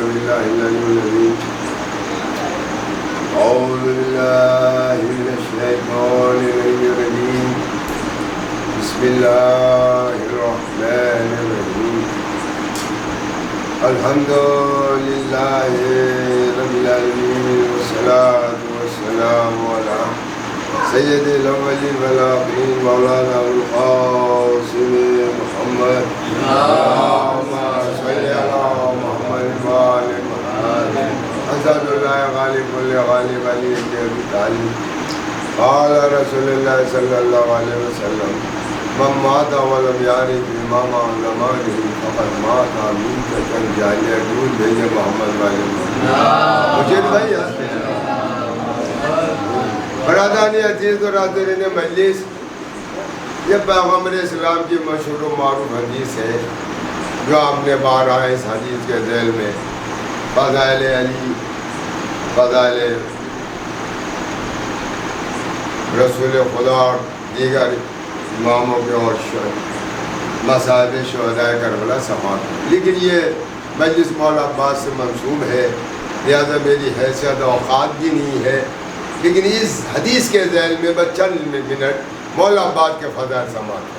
بالله العلي العظيم أعوذ بالله من الشيطان الرجيم بسم الله الرحمن الرحيم الحمد لله رب العالمين والصلاة والسلام على سید الاولین والآخرین مولانا القاسم محمد اللہم صلی علی محمد وآل محمد اسد اللہ غالب کل غالب علی ابی طالب قال رسول اللہ صلی اللہ علیہ وسلم من مات ولم یعرف امام زمانہ فقد مات میتۃ جاریہ. دودھ بھیجے محمد والے مجھے بھائی برادران عزیز اور حاضرین مجلس، یہ پیغمبر اسلام کی مشہور و معروف حدیث ہے جو آپ نے بارہا اس حدیث کے ذیل میں فضائل علی، فضائل رسول خدا اور دیگر اماموں کے اور مصائب شہداء کربلا سماعت. لیکن یہ مجلس مولا عباس سے منسوب ہے، لہذا میری حیثیت اوقات بھی نہیں ہے، لیکن اس حدیث کے ذیل میں بس چند منٹ مولا عباس کے فضائل سماعت.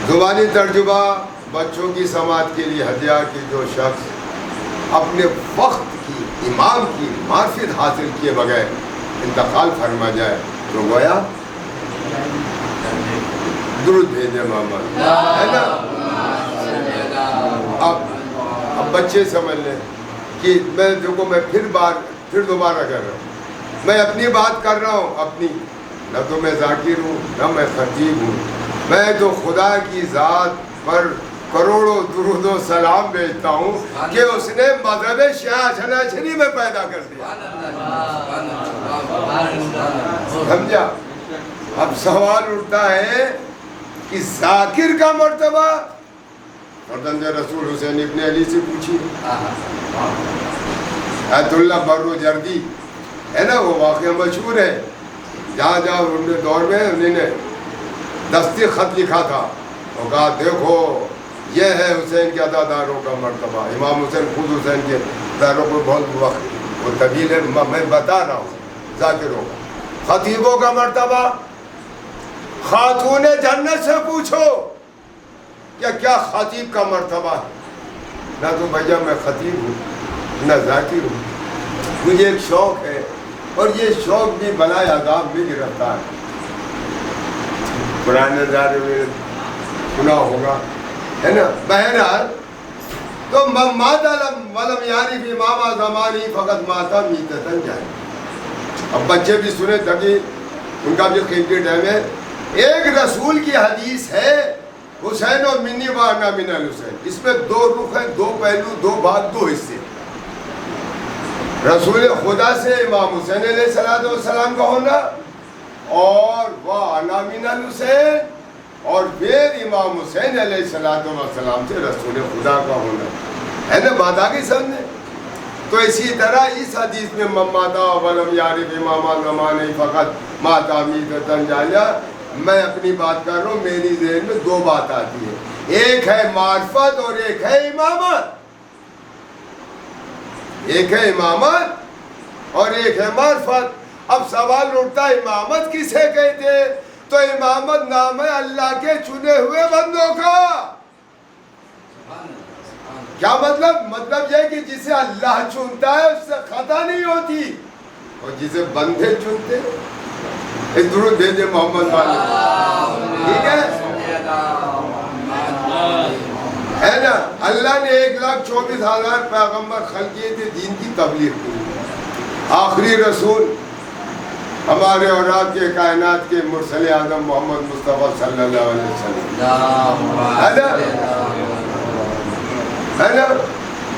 زبانی ترجمہ بچوں کی سماعت کے لیے ہدیہ کی جو شخص اپنے وقت کی امام کی معرفت حاصل کیے بغیر انتقال فرما جائے تو گویا درود بھیجے محمد، ہے نا. اب بچے سمجھ لیں کہ میں پھر دوبارہ کر رہا ہوں، میں اپنی بات کر رہا ہوں، اپنی، نہ تو میں ذاکر ہوں نہ میں خطیب ہوں، میں تو خدا کی ذات پر کروڑوں درود و سلام بھیجتا ہوں کہ اس نے مذہب شیعہ شناچری میں پیدا کر دیا. سمجھا؟ اب سوال اٹھتا ہے کہ ذاکر کا مرتبہ فرزند رسول حسین ابن علی سے پوچھیے. ایت اللہ برو جردی ہے نا، وہ واقعہ مشہور ہے، جہاں ان کے دور میں انہوں نے دستی خط لکھا تھا اور کہا دیکھو یہ ہے حسین کے عزاداروں کا مرتبہ. امام حسین خود حسین کے عزاداروں کو بہت وقت وہ طویل ہے، میں بتا رہا ہوں ذاکروں کا. خطیبوں کا مرتبہ خاتون جنت سے پوچھو کیا خطیب کا مرتبہ ہے. نہ تو بھیا میں خطیب ہوں نہ ذاکر ہوں، مجھے ایک شوق ہے اور یہ شوق بھی بلائے عذاب میں گرفتار ہے. پرانے دار میں سنا ہوگا، ہے نا. بہرحال تو مات ولم یعرف امام زمانی فقط مات میتۃ جاریہ. اب بچے بھی سنے تاکہ ان کا بھی قیمتی ٹائم ہے. ایک رسول کی حدیث ہے حسین و منی وانا من الحسین، اس میں دو رخ ہیں، دو پہلو، دو بات، دو حصے. رسول خدا سے امام حسین علیہ السلام کا ہونا اور وانا من الحسین، اور پھر امام حسین علیہ السلام سے رسول خدا کا ہونا. ہے نا بات آگے سمجھے؟ تو اسی طرح اس حدیث میں من مات ولم یعرف امام زمانہ فقط مات میتۃ جاریہ، میں اپنی بات کر رہا ہوں، میری ذہن میں دو بات آتی ہے، ایک ہے معرفت اور ایک ہے امامت. ایک ہے امامت اور ایک ہے معرفت. اب سوال اٹھتا ہے امامت کسے کہتے؟ تو امامت نام ہے اللہ کے چنے ہوئے بندوں کا. کیا مطلب؟ مطلب یہ کہ جسے اللہ چنتا ہے اس سے خطا نہیں ہوتی، اور جسے بندے چنتے اس درود بھیجے محمد والے. ٹھیک ہے نا. اللہ نے 1,24,000 پیغمبر خلق کیے تھے دین کی تبلیغ کی. آخری رسول ہمارے اوراد کے کائنات کے مرسل اعظم محمد مصطفیٰ صلی اللہ علیہ وسلم ہے نا.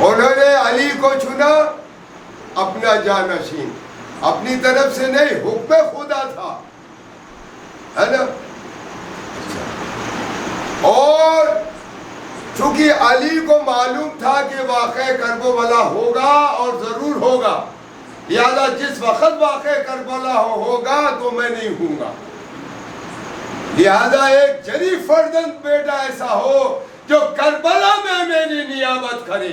انہوں نے علی کو چنا اپنا جانشین، اپنی طرف سے نہیں، حکم خدا تھا، ہے نا. اور چونکہ علی کو معلوم تھا کہ واقع کربلا ہوگا اور ضرور ہوگا، لہذا جس وقت واقع کربلا ہوگا تو میں نہیں ہوں گا، لہذا ایک جری فرزند بیٹا ایسا ہو جو کربلا میں میری نیابت کرے.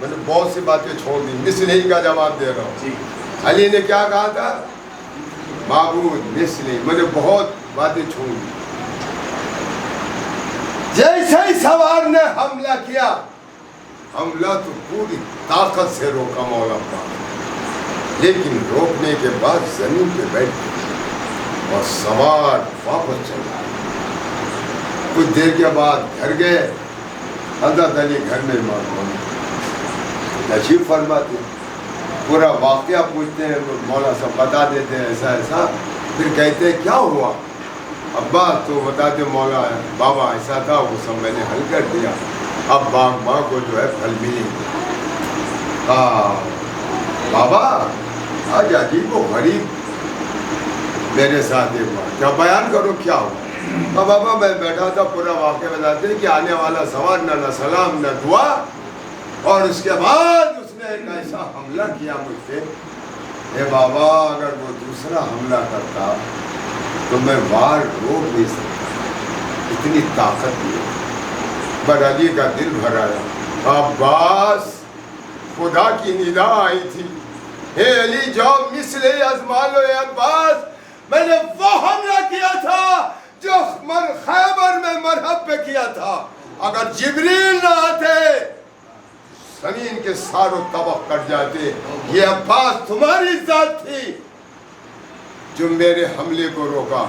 میں نے بہت سی باتیں چھوڑ دی، مثل ہی کا جواب دے رہا ہوں۔ علی نے کیا کہا تھا؟ معبود مثلی، میں نے بہت باتیں چھوڑ دی۔ جیسے ہی سوار نے حملہ کیا، حملہ تو پوری طاقت سے روکا مولا پاک، لیکن روکنے کے بعد زمین پہ بیٹھ گئے اور سوار واپس چلا۔ کچھ دیر کے بعد گھر گئے، حضرت علی گھر میں تشریف فرماتے، پورا واقعہ پوچھتے ہیں، مولا صاحب بتا دیتے ہیں ایسا ایسا، پھر کہتے ہیں کیا ہوا؟ ابا تو بتاتے مولا بابا ایسا تھا، وہ سب میں نے حل کر دیا، اب باغ کو جو ہے پھل ملے۔ بابا آج عجیب و غریب میرے ساتھ ایک بات، کیا بیان کرو کیا ہوا؟ بابا میں بیٹھا تھا، پورا واقعہ بتاتے کہ آنے والا سوال نہ سلام نہ دعا، اور اس کے بعد اس نے ایک ایسا حملہ کیا مجھ پہ، اے بابا اگر وہ دوسرا حملہ کرتا تو میں وار روک نہیں سکتا، اتنی طاقت نہیں۔ پر علی کا دل بھر آیا، عباس خدا کی ندا آئی تھی، اے علی جاؤ مثل ازما لو، اے عباس میں نے وہ حملہ کیا تھا جو خیبر میں مرحب پہ کیا تھا، اگر جبریل نہ آتے زمین کے ساروں طبق کر جاتے، یہ عباس تمہاری ذات تھی جو میرے حملے کو روکا،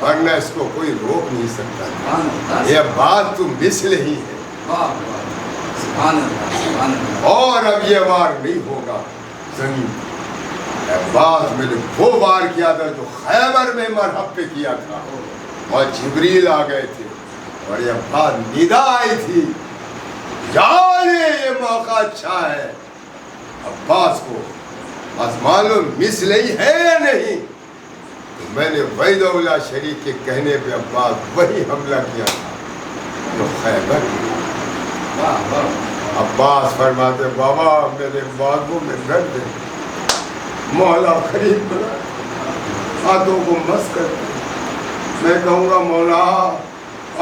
ورنہ اس کو کوئی روک نہیں سکتا۔ یہ عباس تم مثل ہی ہے، اور اب یہ وار نہیں ہوگا زمین۔ عباس میں نے وہ وار کیا تھا جو خیبر میں مرحب پہ کیا تھا، اور جبریل آ گئے تھے، اور یہ عباس ندا آئی تھی، جانے یہ موقع اچھا ہے، عباس کو آزمانو مثل ہی ہے یا نہیں؟ تو میں نے وحید اللہ شریک کے کہنے پہ عباس وہی حملہ کیا تھا جو خیبر میں۔ عباس فرماتے بابا میرے باغوں میں درد ہے، مولا خرید بنا، ہاتھوں کو مس کرتے، میں کہوں گا مولا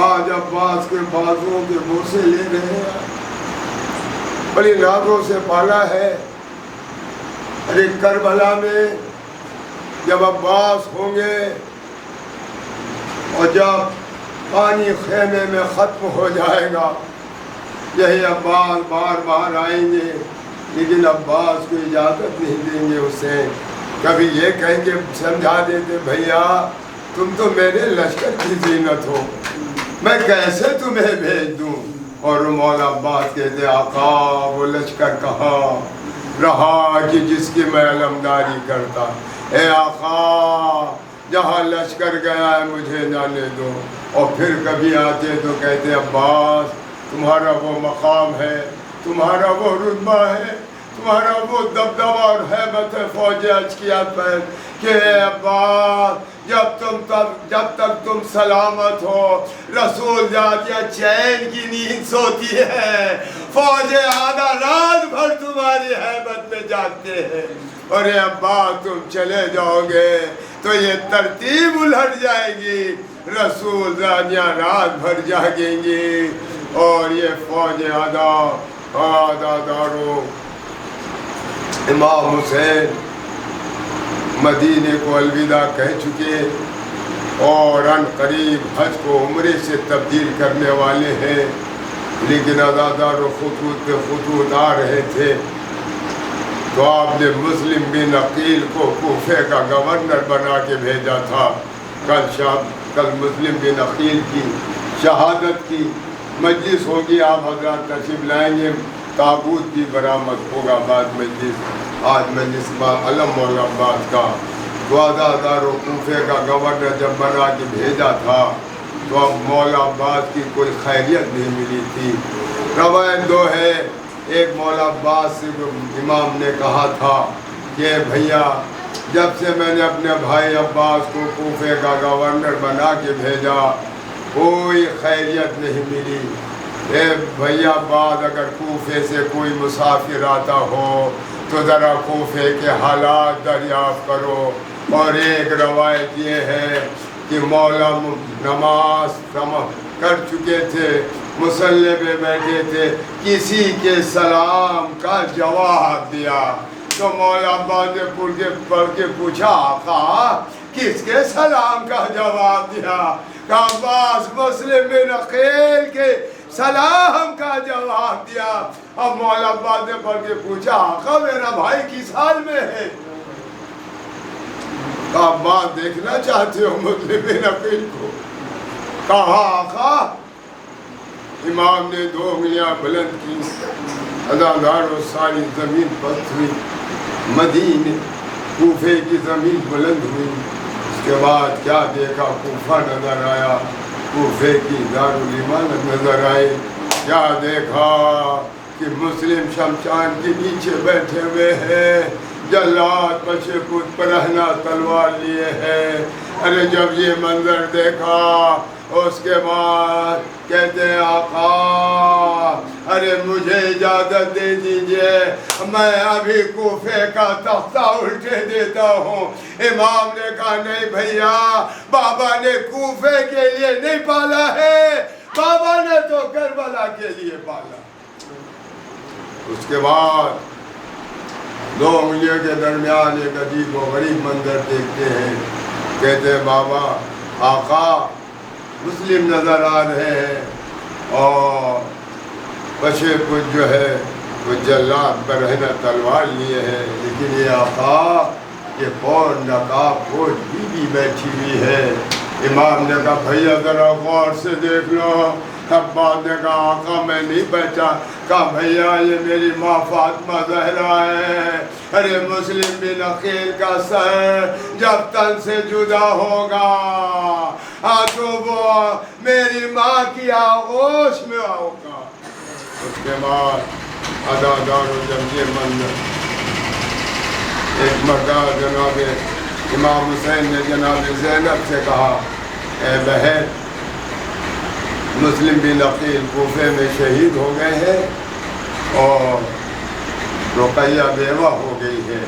آج عباس کے بازوں کے بوسے لے رہے ہیں، بڑی نازوں سے پالا ہے۔ ارے کربلا میں جب عباس ہوں گے اور جب پانی خیمے میں ختم ہو جائے گا، یہی عباس بار بار آئیں گے، لیکن عباس کو اجازت نہیں دیں گے اسے، کبھی یہ کہیں گے سمجھا دیتے بھیا تم تو میرے لشکر کی زینت ہو، میں کیسے تمہیں بھیج دوں؟ اور مولا عباس کہتے آقا وہ لشکر کہاں رہا کہ جس کی میں علمداری کرتا، اے آقا جہاں لشکر گیا ہے مجھے جانے دو۔ اور پھر کبھی آتے تو کہتے عباس تمہارا وہ مقام ہے، تمہارا وہ رتبہ ہے، تمہارا وہ دبدبہ اور ہیبت ہے فوج اشکیات پر کہ اے عباس جب تک تم سلامت ہو رسول جاتی چین کی نیند سوتی ہے، فوج آدھا رات بھر تمہاری ہیبت میں جاگتے ہیں، اور اے عباس تم چلے جاؤ گے تو یہ ترتیب الٹ جائے گی، رسول زانیہ رات بھر جاگیں گی، اور یہ فوج آدھا دارو امام حسین مدینے کو الوداع کہہ چکے، اور ان قریب حج کو عمرے سے تبدیل کرنے والے ہیں، لیکن ازادار و خطوط پہ خطوط آ رہے تھے، تو آپ نے مسلم بن عقیل کو کوفے کا گورنر بنا کے بھیجا تھا۔ کل مسلم بن عقیل کی شہادت کی مجلس ہوگی، آپ حضرات تشریف لائیں گے، تابوت بھی برآمد ہوگا بعد مجلس، آج مجلس علم مولا عباس کا، تو ازادار و کوفے کا گورنر جب بنا کے بھیجا تھا تو اب مولا عباس کی کوئی خیریت نہیں ملی تھی۔ روایت دو ہے، ایک مولا عباس سے امام نے کہا تھا کہ بھیا جب سے میں نے اپنے بھائی عباس کو کوفے کا گورنر بنا کے بھیجا کوئی خیریت نہیں ملی، اے بھیا بعد اگر کوفے سے کوئی مسافر آتا ہو تو ذرا کوفے کے حالات دریافت کرو۔ اور ایک روایت یہ ہے کہ مولا نماز کر چکے تھے مصلی پہ بیٹھے تھے، کسی کے سلام کا جواب دیا تو مولا عباس نے پڑھ کے پوچھا آقا کس کے سلام کا جواب دیا؟ کہا عباس مسلم بن عقیل کے سلام کا جواب دیا۔ اب مولا عباس نے پڑھ کے پوچھا آقا میرا بھائی کس حال میں ہے؟ کہا عباس دیکھنا چاہتے ہو مسلم بن عقیل کو؟ کہا آقا۔ امام نے 2 انگلیاں بلند کی، ادادار و ساری زمین پست ہوئی، مدینے کوفے کی زمین بلند ہوئی۔ اس کے بعد کیا دیکھا؟ کوفہ نظر آیا، کوفے کی دارالایمان نظر آئی۔ کیا دیکھا کہ مسلم شمشان کے نیچے بیٹھے ہوئے ہیں، جلاد پچھے پت پرہنا تلوار لیے ہیں۔ ارے جب یہ منظر دیکھا اس کے بعد کہتے ہیں آقا ارے مجھے اجازت دے دیجئے، میں ابھی کوفے کا تختہ الٹے دیتا ہوں۔ امام نے کہا نہیں بھیا، بابا نے کوفے کے لیے نہیں پالا ہے، بابا نے تو کربلا کے لیے پالا۔ اس کے بعد 2 انگلیوں کے درمیان ایک عجیب و غریب منظر دیکھتے ہیں، کہتے ہیں بابا آقا مسلم نظر آ رہے ہیں اور پچھے کچھ جو ہے وہ جلاد برہنہ تلوار لیے ہیں، لیکن یہ آقا یہ کون نقاب پوش بی بیٹھی ہوئی ہے۔ امام نے کہا بھیا ذرا غور سے دیکھ لو۔ عباس نے کہا آقا میں نہیں پہچان۔ کہا بھیا یہ میری ماں فاطمہ زہرا ہے۔ ارے مسلم بن عقیل کا سر جب تن سے جدا ہوگا تو وہ میری ماں کی آغوش میں ہوگا۔ اس کے بعد ادادار و جمعی منظر ایک مرتبہ جناب امام حسین نے جناب زینب سے کہا اے بہن مسلم بن عقیل کوفے میں شہید ہو گئے ہیں اور رقیہ بیوہ ہو گئی ہے،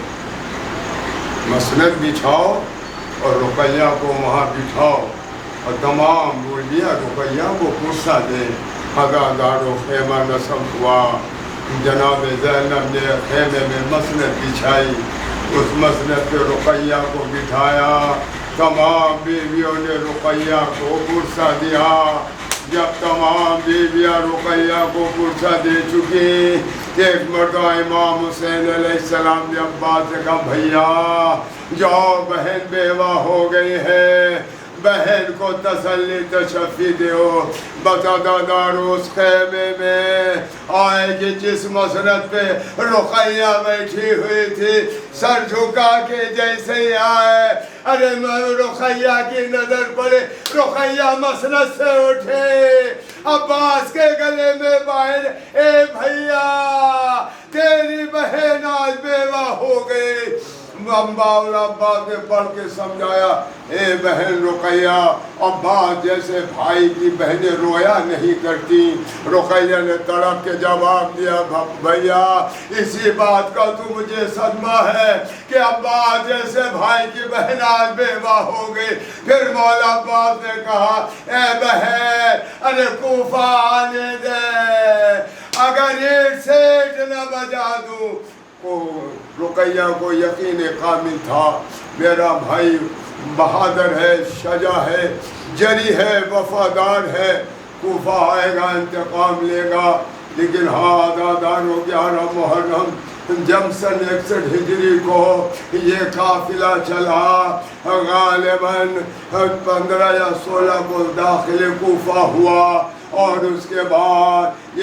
مسند بچھاؤ اور رقیہ کو وہاں بٹھاؤ اور تمام مولویہ رقیہ کو کرسا دے۔ ادادار و خیمہ نصب ہوا، جناب زینب نے خیمے میں مسند بچھائی، اس مسند پہ رقیہ کو بٹھایا، تمام بیویوں نے رقیہ کو کرسا دیا۔ جب تمام بیویاں رقیہ کو کرسا دے چکی، ایک مرتبہ امام حسین علیہ السلام نے عباس سے کہا بھیا جاؤ بہن بیوہ ہو گئی ہے، بہن کو تسلی تشفی دیو۔ بتا دادار اس خیمے میں آئے کہ جس مسند پہ رقیہ بیٹھی ہوئی تھی سر جھکا کے جیسے ہی آئے، ارے رقیہ کی نظر پڑے، رقیہ مسند سے اٹھے، عباس کے گلے میں باہر اے بھیا تیری بہن آج بیوہ ہو گئی۔ عباس نے پڑھ کے سمجھایا اے بہن رقیہ، عباس جیسے بھائی کی بہنیں رویا نہیں کرتی۔ رقیہ نے تڑپ کے جواب دیا بھیا اسی بات کا تو مجھے صدمہ ہے کہ عباس جیسے بھائی کی بہن آج بیوہ ہو گئی۔ پھر مولا عباس نے کہا اے بہن ارے کوفہ آنے دے، اگر ایک سیٹ نہ بجا دوں۔ رقیہ کو یقین کامل تھا میرا بھائی بہادر ہے، شجاع ہے، جری ہے، وفادار ہے، کوفہ آئے گا انتقام لے گا۔ لیکن ہاں ادادار و 11 محرم جب سن 61 ہجری کو یہ قافلہ چلا، غالباً 15 یا 16 کو داخل کوفہ ہوا اور اس کے بعد